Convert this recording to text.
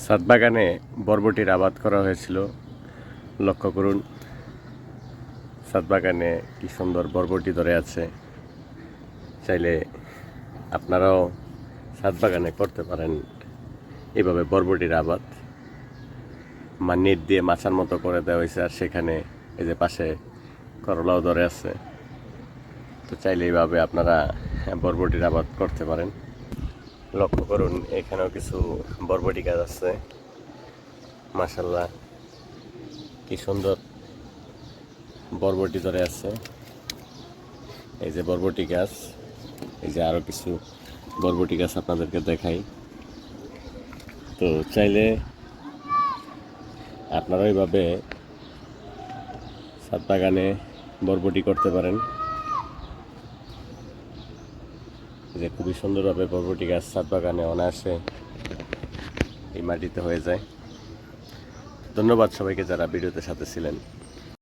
ছাদ বাগানে বরবটির আবাদ করা হয়েছিল। লক্ষ্য করুন, ছাদ বাগানে কি সুন্দর বরবটি ধরে আছে। চাইলে আপনারাও ছাদ বাগানে করতে পারেন এভাবে বরবটির আবাদ। নেট দিয়ে মাচার মতো করে দেওয়া হয়েছে, আর সেখানে এই যে পাশে করলাও ধরে আছে। তো চাইলে এইভাবে আপনারা বরবটির আবাদ করতে পারেন। লক্ষ্য করুন, এখানেও কিছু বরবটি গাছ আছে। মাশাআল্লাহ, কি সুন্দর বরবটি ধরে আছে। এই যে বরবটি গাছ, এই যে আরো কিছু বরবটি গাছ আপনাদেরকে দেখাই। তো চাইলে আপনারা এইভাবে ছাদ বাগানে বরবটি করতে পারেন। যে খুবই সুন্দরভাবে বরবটি গাছ ছাদ বাগানে অনায়াসে এই মাটিতে হয়ে যায়। ধন্যবাদ সবাইকে যারা ভিডিওতে সাথে ছিলেন।